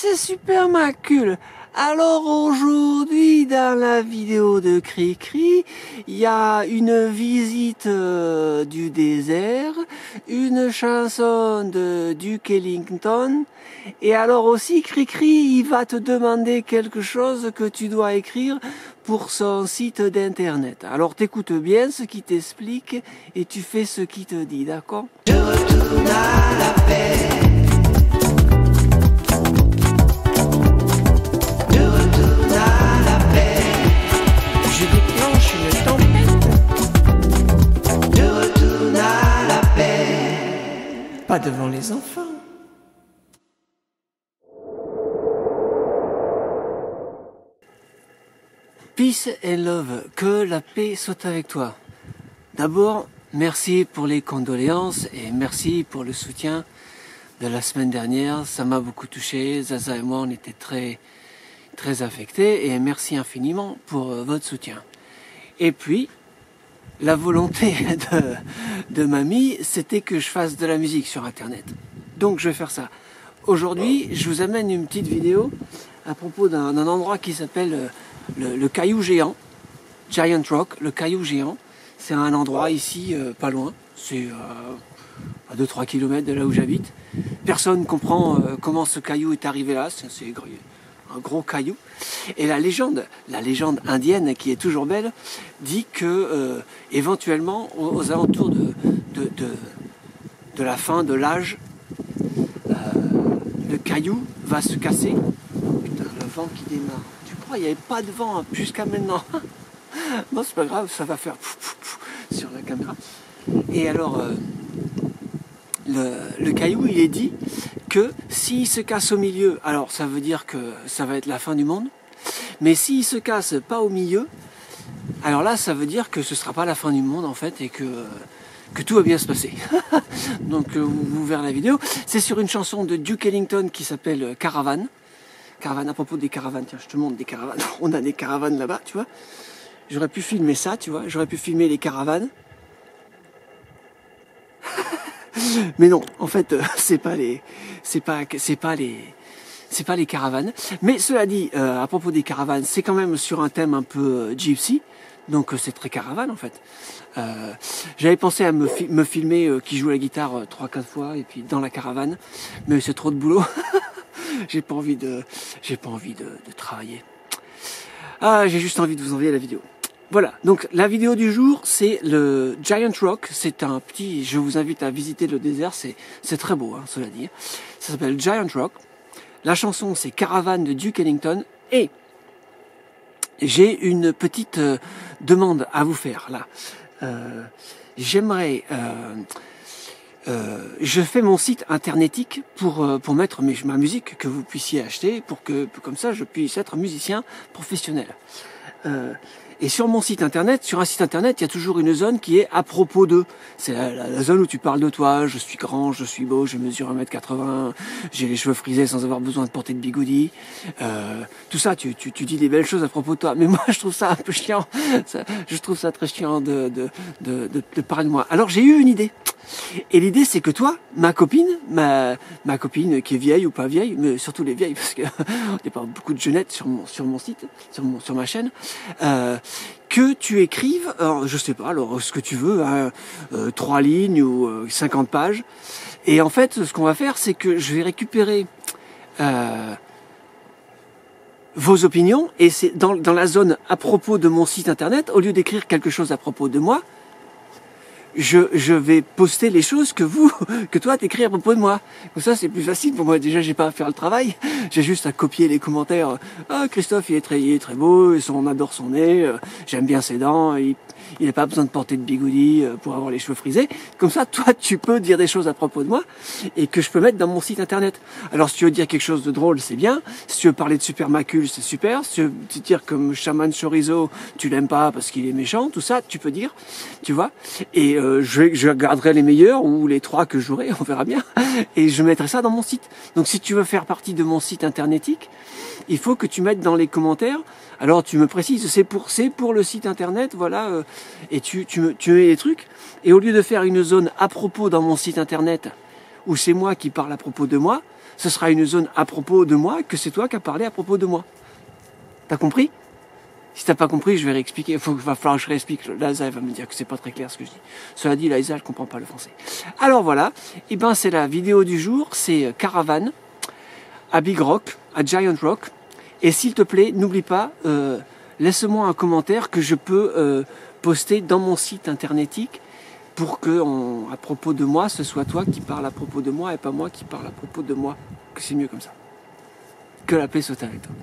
c'est Super Macule. Alors aujourd'hui, dans la vidéo de Cricri, il y a une visite du désert, une chanson de Duke Ellington, et alors aussi Cricri, il va te demander quelque chose que tu dois écrire pour son site d'internet. Alors t'écoutes bien ce qu'il t'explique et tu fais ce qu'il te dit, d'accord? Je retourne à la paix. Pas devant les enfants. Peace and love, que la paix soit avec toi. D'abord, merci pour les condoléances et merci pour le soutien de la semaine dernière. Ça m'a beaucoup touché. Zaza et moi, on était très affectés et merci infiniment pour votre soutien. Et puis, la volonté de mamie, c'était que je fasse de la musique sur Internet. Donc je vais faire ça. Aujourd'hui, je vous amène une petite vidéo à propos d'un endroit qui s'appelle le Caillou Géant, Giant Rock, le Caillou Géant. C'est un endroit ici, pas loin, c'est à 2-3 km de là où j'habite. Personne ne comprend comment ce caillou est arrivé là, c'est un gros caillou. Et la légende indienne, qui est toujours belle, dit que éventuellement, aux alentours de la fin de l'âge, le caillou va se casser. Putain, le vent qui démarre. Tu crois qu'il n'y avait pas de vent jusqu'à maintenant? Non, c'est pas grave, ça va faire sur la caméra. Et alors, le caillou, il est dit que s'il se casse au milieu, alors ça veut dire que ça va être la fin du monde. Mais s'il se casse pas au milieu, alors là, ça veut dire que ce sera pas la fin du monde en fait et que tout va bien se passer. Donc vous verrez la vidéo. C'est sur une chanson de Duke Ellington qui s'appelle Caravane. Caravane, à propos des caravanes, tiens, je te montre des caravanes. On a des caravanes là-bas, tu vois. J'aurais pu filmer ça, tu vois. J'aurais pu filmer les caravanes. Mais non, en fait, c'est pas les caravanes. Mais cela dit, à propos des caravanes, c'est quand même sur un thème un peu gypsy. Donc c'est très caravane en fait. J'avais pensé à me filmer qui joue la guitare 3-4 fois et puis dans la caravane, mais c'est trop de boulot. j'ai pas envie de travailler. Ah, j'ai juste envie de vous envoyer la vidéo. Voilà, donc la vidéo du jour, c'est le Giant Rock. C'est un petit, je vous invite à visiter le désert, c'est très beau, hein, cela dit. Ça s'appelle Giant Rock. La chanson, c'est Caravane de Duke Ellington. Et j'ai une petite demande à vous faire, là. J'aimerais... je fais mon site internetique pour mettre ma musique que vous puissiez acheter, pour que comme ça, je puisse être musicien professionnel. Et sur mon site internet, sur un site internet, il y a toujours une zone qui est à propos de. C'est la zone où tu parles de toi, je suis grand, je suis beau, je mesure 1m80, j'ai les cheveux frisés sans avoir besoin de porter de bigoudi. Tout ça, tu dis des belles choses à propos de toi. Mais moi, je trouve ça un peu chiant. Je trouve ça très chiant de parler de moi. Alors, j'ai eu une idée. Et l'idée, c'est que toi, ma copine qui est vieille ou pas vieille, mais surtout les vieilles, parce que il n'y a pas beaucoup de jeunettes sur mon site, sur ma chaîne, que tu écrives, alors, je sais pas, alors ce que tu veux, hein, 3 lignes ou 50 pages. Et en fait, ce qu'on va faire, c'est que je vais récupérer vos opinions, et c'est dans la zone à propos de mon site internet, au lieu d'écrire quelque chose à propos de moi, je vais poster les choses que toi t'écris à propos de moi. Comme ça, c'est plus facile pour moi. Déjà, j'ai pas à faire le travail. J'ai juste à copier les commentaires. Ah, Christophe, il est très beau. On adore son nez. J'aime bien ses dents. Il n'a pas besoin de porter de bigoudi pour avoir les cheveux frisés. Comme ça, toi, tu peux dire des choses à propos de moi et que je peux mettre dans mon site internet. Alors, si tu veux dire quelque chose de drôle, c'est bien. Si tu veux parler de Super Macule, c'est super. Si tu veux dire comme Shaman Chorizo, tu l'aimes pas parce qu'il est méchant, tout ça, tu peux dire. Tu vois. Et je garderai les meilleurs ou les 3 que j'aurai, on verra bien, et je mettrai ça dans mon site. Donc si tu veux faire partie de mon site internetique, il faut que tu mettes dans les commentaires, alors tu me précises, c'est pour le site internet, voilà, et tu mets les trucs, et au lieu de faire une zone à propos dans mon site internet, où c'est moi qui parle à propos de moi, ce sera une zone à propos de moi que c'est toi qui as parlé à propos de moi. T'as compris? Si t'as pas compris, je vais réexpliquer. Va falloir que je réexplique. Liza va me dire que c'est pas très clair ce que je dis. Cela dit, Liza, elle comprend pas le français. Alors voilà. Et ben, c'est la vidéo du jour. C'est Caravane à Big Rock, à Giant Rock. Et s'il te plaît, n'oublie pas, laisse-moi un commentaire que je peux poster dans mon site internetique pour que, à propos de moi, ce soit toi qui parle à propos de moi et pas moi qui parle à propos de moi. Que c'est mieux comme ça. Que la paix soit avec toi.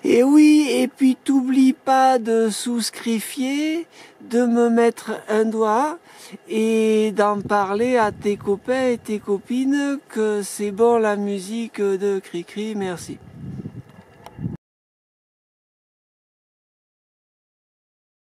Et oui, et puis t'oublie pas de souscrifier, de me mettre un doigt et d'en parler à tes copains et tes copines que c'est bon la musique de Cricri, merci.